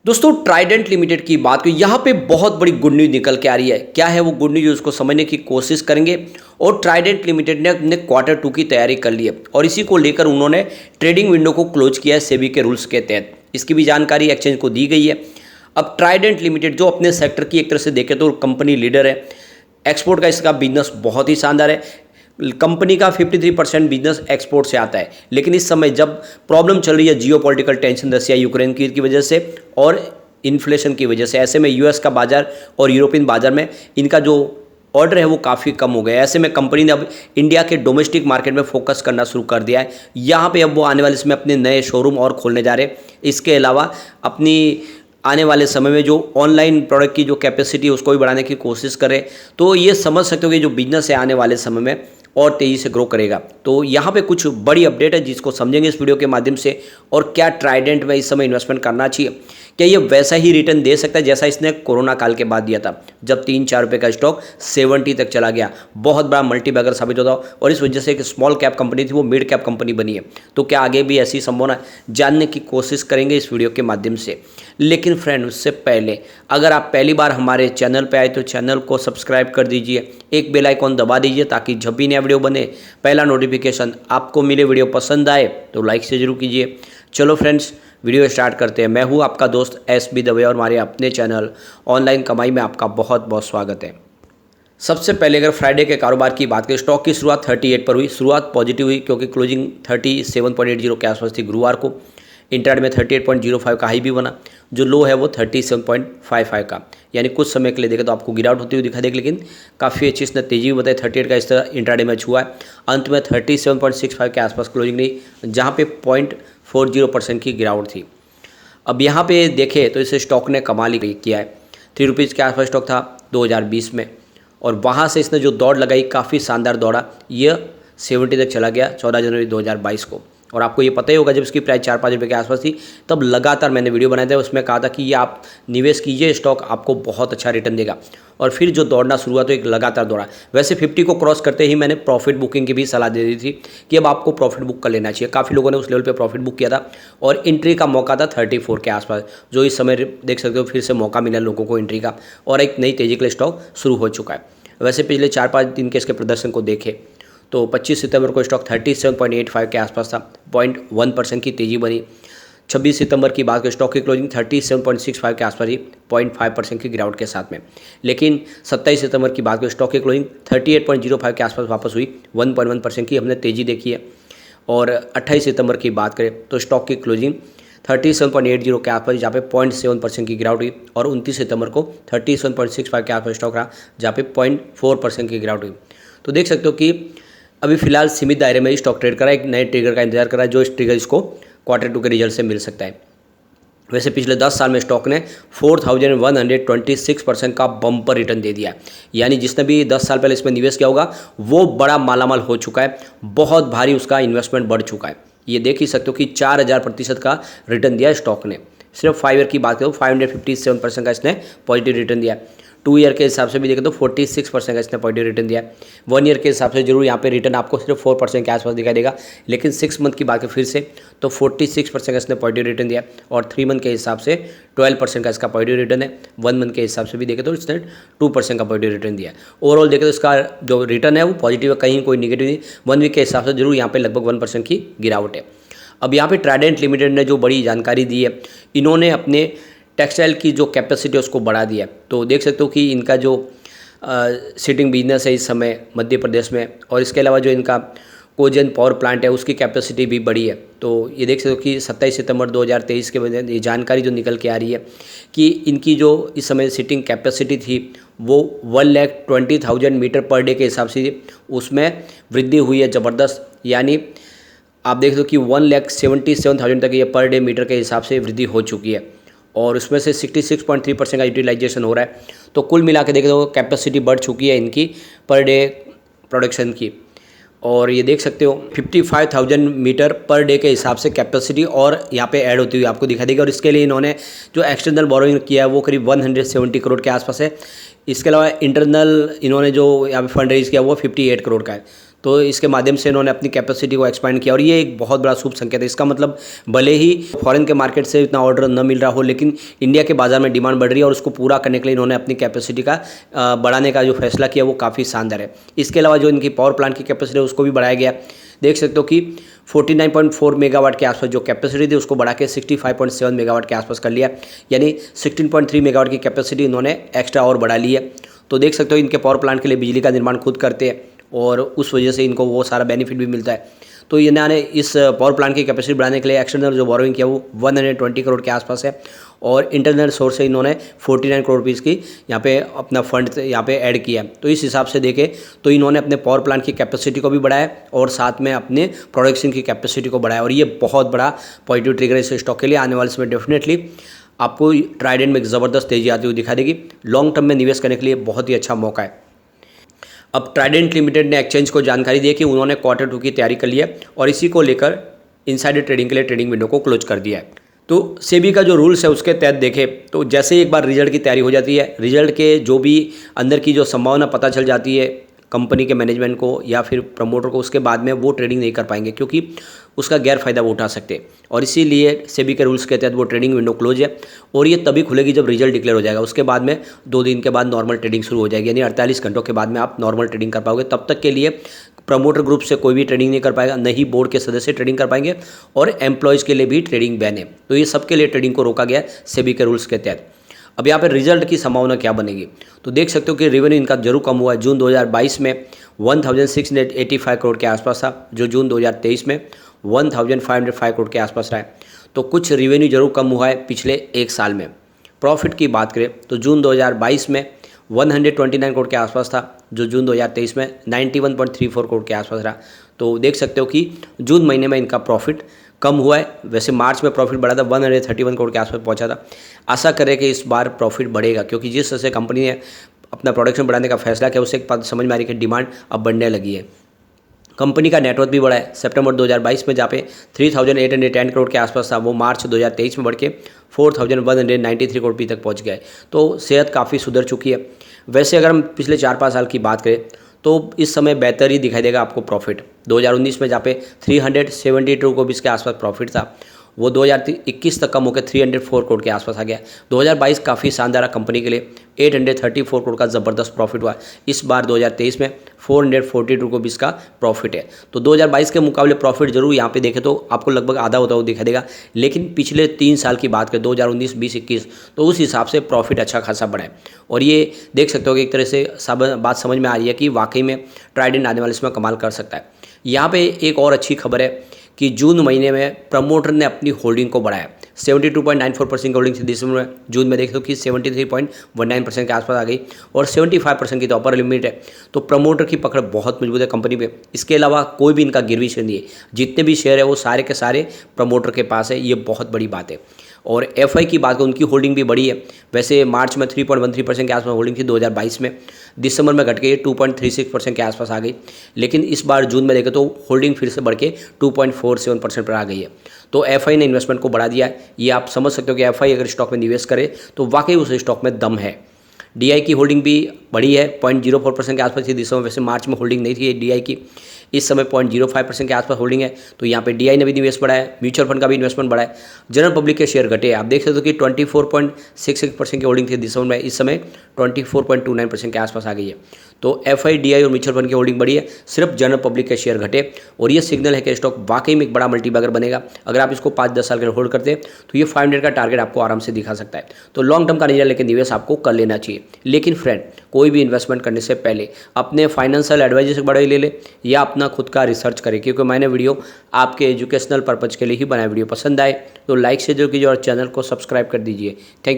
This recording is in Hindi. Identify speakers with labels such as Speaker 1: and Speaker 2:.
Speaker 1: दोस्तों ट्राइडेंट लिमिटेड की बात करें, यहाँ पे बहुत बड़ी गुड न्यूज़ निकल के आ रही है। क्या है वो गुड न्यूज़, उसको समझने की कोशिश करेंगे। और ट्राइडेंट लिमिटेड ने अपने क्वार्टर 2 की तैयारी कर ली है और इसी को लेकर उन्होंने ट्रेडिंग विंडो को क्लोज किया है सेबी के रूल्स के तहत। इसकी भी जानकारी एक्सचेंज को दी गई है। अब ट्राइडेंट लिमिटेड जो अपने सेक्टर की एक तरह से देखें तो कंपनी लीडर है। एक्सपोर्ट का इसका बिजनेस बहुत ही शानदार है। कंपनी का 53% बिजनेस एक्सपोर्ट से आता है। लेकिन इस समय जब प्रॉब्लम चल रही है जियोपॉलिटिकल टेंशन रसिया यूक्रेन की वजह से और इन्फ्लेशन की वजह से, ऐसे में यूएस का बाजार और यूरोपियन बाजार में इनका जो ऑर्डर है वो काफ़ी कम हो गया है। ऐसे में कंपनी ने अब इंडिया के डोमेस्टिक मार्केट में फोकस करना शुरू कर दिया है। यहाँ पे अब वो आने वाले समय अपने नए शोरूम और खोलने जा रहे हैं। इसके अलावा अपनी आने वाले समय में जो ऑनलाइन प्रोडक्ट की जो कैपेसिटी है उसको भी बढ़ाने की कोशिश करें। तो ये समझ सकते हो कि जो बिजनेस है आने वाले समय में और तेज़ी से ग्रो करेगा। तो यहाँ पे कुछ बड़ी अपडेट है जिसको समझेंगे इस वीडियो के माध्यम से। और क्या ट्राइडेंट में इस समय इन्वेस्टमेंट करना चाहिए, क्या ये वैसा ही रिटर्न दे सकता है जैसा इसने कोरोना काल के बाद दिया था, जब 3-4 रुपये का स्टॉक 70 तक चला गया, बहुत बड़ा मल्टीबैगर साबित होता और इस वजह से एक स्मॉल कैप कंपनी थी वो मिड कैप कंपनी बनी है। तो क्या आगे भी ऐसी संभावना जानने की कोशिश करेंगे इस वीडियो के माध्यम से। लेकिन फ्रेंड उससे पहले अगर आप पहली बार हमारे चैनल पर आए तो चैनल को सब्सक्राइब कर दीजिए, एक बेल आइकॉन दबा दीजिए ताकि जब भी नया वीडियो बने पहला नोटिफिकेशन आपको मिले। वीडियो पसंद आए तो लाइक से जरूर कीजिए। चलो फ्रेंड्स वीडियो स्टार्ट करते हैं। मैं हूं आपका दोस्त SB दवे और हमारे अपने चैनल ऑनलाइन कमाई में आपका बहुत बहुत स्वागत है। सबसे पहले अगर फ्राइडे के कारोबार की बात करें, स्टॉक की शुरुआत 38 पर हुई। शुरुआत पॉजिटिव हुई क्योंकि क्लोजिंग 37.80 के आसपास थी गुरुवार को। इंट्राडे में 38.05 का हाई भी बना, जो लो है वो 37.55 का, यानी कुछ समय के लिए देखें तो आपको गिरावट होती हुई दिखा देगी, लेकिन काफ़ी अच्छी इसने तेजी भी बताई। 38 का इस तरह इंट्राडे में छुआ है। अंत में 37.65 के आसपास क्लोजिंग रही, जहाँ पे 0.40% की गिरावट थी। अब यहाँ पे देखें तो इसे स्टॉक ने कमाल ही किया है। 3 रुपीज़ के आसपास स्टॉक था 2020 में और वहाँ से इसने जो दौड़ लगाई काफ़ी शानदार दौड़ा। यह 70 तक चला गया 14 जनवरी 2022 को। और आपको ये पता ही होगा जब इसकी प्राइस 4-5 रुपये के आसपास थी तब लगातार मैंने वीडियो बनाए थे, उसमें कहा था कि ये आप निवेश कीजिए, स्टॉक आपको बहुत अच्छा रिटर्न देगा। और फिर जो दौड़ना शुरू हुआ तो एक लगातार दौड़ा। वैसे 50 को क्रॉस करते ही मैंने प्रॉफिट बुकिंग की भी सलाह दे दी थी कि अब आपको प्रॉफिट बुक कर लेना चाहिए। काफ़ी लोगों ने उस लेवल पे प्रॉफिट बुक किया था और एंट्री का मौका था 34 के आसपास, जो इस समय देख सकते हो फिर से मौका मिला लोगों को एंट्री का और एक नई तेजी के लिए स्टॉक शुरू हो चुका है। वैसे पिछले 4-5 दिन के इसके प्रदर्शन को देखें तो 25 सितंबर को स्टॉक 37.85 के आसपास था, 0.1% की तेज़ी बनी। 26 सितंबर की बात करें, स्टॉक की क्लोजिंग 37.65 के आसपास ही 0.5% की गिरावट के साथ में। लेकिन 27 सितंबर की बात करें, स्टॉक की क्लोजिंग 38.05 के आसपास वापस हुई, 1.1% की हमने तेज़ी देखी है। और 28 सितंबर की बात करें तो स्टॉक की क्लोजिंग 37.80 के आसपास, जहाँ पे 0.7% की गिरावट हुई। और 29 सितंबर को 37.65 के आसपास स्टॉक रहा, जहाँ पे 0.4% की गिरावट हुई। तो देख सकते हो कि अभी फिलहाल सीमित दायरे में ही स्टॉक ट्रेड कर रहा है, एक नए ट्रिगर का इंतजार कर रहा है, जो इस ट्रिगर इसको क्वार्टर 2 के रिजल्ट से मिल सकता है। वैसे पिछले 10 साल में स्टॉक ने 4126% का बम्पर रिटर्न दे दिया है, यानी जिसने भी 10 साल पहले इसमें निवेश किया होगा वो बड़ा मालामाल हो चुका है, बहुत भारी उसका इन्वेस्टमेंट बढ़ चुका है। ये देख ही सकते हो कि 4000% का रिटर्न दिया है स्टॉक ने। सिर्फ 5 ईयर की बात करो 557% का इसने पॉजिटिव रिटर्न दिया है। 2 ईयर के हिसाब से भी देखें तो 46% का इसने पॉजिटिव रिटर्न दिया है। 1 ईयर के हिसाब से जरूर यहाँ पे रिटर्न आपको सिर्फ 4% के आसपास दिखाई देगा, लेकिन 6 मंथ की बात करें फिर से तो 46% का इसने पॉजिटिव रिटर्न दिया। और 3 मंथ के हिसाब से 12% का इसका पॉजिटिव रिटर्न है। 1 मंथ के हिसाब से भी देखें तो इसने 2% का पॉजिटिव रिटर्न दिया है। ओवरऑल देखें तो इसका जो रिटर्न है वो पॉजिटिव है, कहीं कोई निगेटिव नहीं। 1 वीक के हिसाब से जरूर यहाँ पे लगभग 1% की गिरावट है। अब यहाँ पे ट्राइडेंट लिमिटेड ने जो बड़ी जानकारी दी है, इन्होंने अपने टेक्सटाइल की जो कैपेसिटी है उसको बढ़ा दिया है। तो देख सकते हो कि इनका जो सीटिंग बिजनेस है इस समय मध्य प्रदेश में, और इसके अलावा जो इनका कोजन पावर प्लांट है उसकी कैपेसिटी भी बढ़ी है। तो ये देख सकते हो कि 27 सितंबर 2023 के वजह ये जानकारी जो निकल के आ रही है कि इनकी जो इस समय सीटिंग कैपेसिटी थी वो 1,20,000 मीटर पर डे के हिसाब से उसमें वृद्धि हुई है ज़बरदस्त। यानी आप देख सकते हो कि 1,77,000 तक ये पर डे मीटर के हिसाब से वृद्धि हो चुकी है और उसमें से 66.3% का यूटिलाइजेशन हो रहा है। तो कुल मिला के देखें तो कैपेसिटी बढ़ चुकी है इनकी पर डे प्रोडक्शन की। और ये देख सकते हो 55,000 मीटर पर डे के हिसाब से कैपेसिटी और यहाँ पे ऐड होती हुई आपको दिखाई देगी। और इसके लिए इन्होंने जो एक्सटर्नल बोरोइंग किया है वो करीब 170 करोड़ के आसपास है। इसके अलावा इंटरनल इन्होंने जो यहाँ पे फंड रेज किया वो 58 करोड़ का है। तो इसके माध्यम से इन्होंने अपनी कैपेसिटी को एक्सपांड किया और ये एक बहुत बड़ा शुभ संकेत है। इसका मतलब भले ही फॉरेन के मार्केट से इतना ऑर्डर न मिल रहा हो, लेकिन इंडिया के बाजार में डिमांड बढ़ रही है और उसको पूरा करने के लिए इन्होंने अपनी कैपेसिटी का बढ़ाने का जो फैसला किया वो काफ़ी शानदार है। इसके अलावा जो इनकी पावर प्लांट की कैपेसिटी है उसको भी बढ़ाया गया। देख सकते हो कि 49.4 मेगावाट के आसपास जो कैपेसिटी थी उसको बढ़ा के 65.7 मेगावाट के आसपास कर लिया, यानी 16.3 मेगावाट की कैपेसिटी इन्होंने एक्स्ट्रा और बढ़ा ली है। तो देख सकते हो इनके पावर प्लांट के लिए बिजली का निर्माण खुद करते हैं और उस वजह से इनको वो सारा बेनिफिट भी मिलता है। तो इन्होंने इस पावर प्लांट की कैपेसिटी बढ़ाने के लिए एक्सटर्नल जो बोरोइंग किया वो 120 करोड़ के आसपास है और इंटरनल सोर्स से इन्होंने 49 करोड़ रुपीज़ की यहाँ पे अपना फंड यहाँ पे ऐड किया। तो इस हिसाब से देखें तो इन्होंने अपने पावर प्लांट की कैपेसिटी को भी बढ़ाया और साथ में अपने प्रोडक्शन की कैपेसिटी को बढ़ाया और ये बहुत बड़ा पॉजिटिव ट्रिगर है इस स्टॉक के लिए। आने वाले समय डेफिनेटली आपको ट्राइडेंट में एक ज़बरदस्त तेजी आती हुई दिखा देगी। लॉन्ग टर्म में निवेश करने के लिए बहुत ही अच्छा मौका है। अब ट्राइडेंट लिमिटेड ने एक्सचेंज को जानकारी दी कि उन्होंने Q2 की तैयारी कर ली है और इसी को लेकर इनसाइडर ट्रेडिंग के लिए ट्रेडिंग विंडो को क्लोज कर दिया है। तो सेबी का जो रूल्स है उसके तहत देखें तो जैसे ही एक बार रिजल्ट की तैयारी हो जाती है, रिजल्ट के जो भी अंदर की जो संभावना पता चल जाती है कंपनी के मैनेजमेंट को या फिर प्रमोटर को, उसके बाद में वो ट्रेडिंग नहीं कर पाएंगे क्योंकि उसका गैर फायदा वो उठा सकते हैं और इसीलिए सेबी के रूल्स के तहत वो ट्रेडिंग विंडो क्लोज है और ये तभी खुलेगी जब रिजल्ट डिक्लेयर हो जाएगा। उसके बाद में 2 दिन के बाद नॉर्मल ट्रेडिंग शुरू हो जाएगी, यानी 48 घंटों के बाद में आप नॉर्मल ट्रेडिंग कर पाओगे। तब तक के लिए प्रमोटर ग्रुप से कोई भी ट्रेडिंग नहीं कर पाएगा, न ही बोर्ड के सदस्य ट्रेडिंग कर पाएंगे और एम्प्लॉयज़ के लिए भी ट्रेडिंग बैन है। तो ये सबके लिए ट्रेडिंग को रोका गया सेबी के रूल्स के तहत। अब यहाँ पे रिजल्ट की संभावना क्या बनेगी तो देख सकते हो कि रेवेन्यू इनका जरूर कम हुआ है। जून 2022 में 1685 करोड़ के आसपास था, जो जून 2023 में 1505 करोड़ के आसपास रहा है। तो कुछ रेवेन्यू जरूर कम हुआ है पिछले एक साल में। प्रॉफिट की बात करें तो जून 2022 में 129 करोड़ के आसपास था, जो जून 2023 में 91.34 करोड़ के आसपास रहा। तो देख सकते हो कि जून महीने में इनका प्रॉफिट कम हुआ है। वैसे मार्च में प्रॉफिट बढ़ा था, 131 करोड़ के आसपास पहुंचा था। आशा करें कि इस बार प्रॉफिट बढ़ेगा क्योंकि जिस तरह से कंपनी ने अपना प्रोडक्शन बढ़ाने का फैसला किया उससे एक बात समझ में आ रही है कि डिमांड अब बढ़ने लगी है। कंपनी का नेटवर्थ भी बढ़ा है। सितंबर 2022 में जहाँ पे 3810 करोड़ के आसपास था, वो मार्च 2023 में बढ़ के 4193 करोड़ तक पहुँच गया है। तो सेहत काफ़ी सुधर चुकी है। वैसे अगर हम पिछले 4-5 साल की बात करें तो इस समय बेहतर ही दिखाई देगा आपको प्रॉफिट। 2019 में जहाँ पे 372 करोड़ के आसपास प्रॉफिट था, वो 2021 तक कम होकर 304 करोड़ के आसपास आ गया। 2022 काफ़ी शानदार कंपनी के लिए 834 करोड़ का ज़बरदस्त प्रॉफिट हुआ। इस बार 2023 में 442 करोड़ का प्रॉफिट है। तो 2022 के मुकाबले प्रॉफिट जरूर यहाँ पे देखें तो आपको लगभग आधा होता हुआ दिखाई देगा, लेकिन पिछले 3 साल की बात करें 2019, 20, 21 तो उस हिसाब से प्रॉफिट अच्छा खासा बढ़ा है। और ये देख सकते हो कि एक तरह से बात समझ में आ रही है कि वाकई में ट्राइडेंट आने वाले समय कमाल कर सकता है। यहाँ पे एक और अच्छी खबर है कि जून महीने में प्रमोटर ने अपनी होल्डिंग को बढ़ाया। 72.94% की होल्डिंग थी दिसंबर में, जून में देख लो कि 73.19% के आसपास आ गई और 75% की तो अपर लिमिट है। तो प्रमोटर की पकड़ बहुत मजबूत है कंपनी पे। इसके अलावा कोई भी इनका गिरवी शेयर नहीं है, जितने भी शेयर है वो सारे के सारे प्रमोटर के पास है। ये बहुत बड़ी बात है। और एफआई की बात करें उनकी होल्डिंग भी बड़ी है। वैसे मार्च में 3.13% के आसपास होल्डिंग थी 2022 में, दिसंबर में घट के 2.36% के आसपास आ गई, लेकिन इस बार जून में देखें तो होल्डिंग फिर से बढ़ के 2.47% पर आ गई है। तो एफआई ने इन्वेस्टमेंट को बढ़ा दिया है। ये आप समझ सकते हो कि एफआई अगर स्टॉक में निवेश करे तो वाकई उस स्टॉक में दम है। डीआई की होल्डिंग भी बढ़ी है, 0.04% के आसपास थी दिसंबर। वैसे मार्च में होल्डिंग नहीं थी डीआई की, इस समय 0.05% के आसपास होल्डिंग है। तो यहाँ पे डीआई ने भी निवेश बढ़ाया है, म्यूचुअल फंड का भी इन्वेस्टमेंट बढ़ा है। जनरल पब्लिक के शेयर घटे, आप देख सकते हो कि 24.66% की होल्डिंग थी दिसंबर में, इस समय 24.29% के आसपास आ गई है। तो एफआई, डीआई और म्यूचुअल फंड की होल्डिंग बढ़ी है, सिर्फ जनरल पब्लिक के शेयर घटे और ये सिग्नल है कि स्टॉक वाकई में एक बड़ा मल्टीबैगर बनेगा। अगर आप इसको 5-10 साल के लिए होल्ड करते हैं तो ये 500 का टारगेट आपको आराम से दिखा सकता है। तो लॉन्ग टर्म का नजरिया लेकर निवेश आपको कर लेना चाहिए। लेकिन फ्रेंड, कोई भी इन्वेस्टमेंट करने से पहले अपने फाइनेंशियल एडवाइजर से बड़े ले ले या अपना खुद का रिसर्च करें, क्योंकि मैंने वीडियो आपके एजुकेशनल पर्पज़ के लिए ही बनाया। वीडियो पसंद आए तो लाइक से जरूर कीजिए और चैनल को सब्सक्राइब कर दीजिए। Thank you.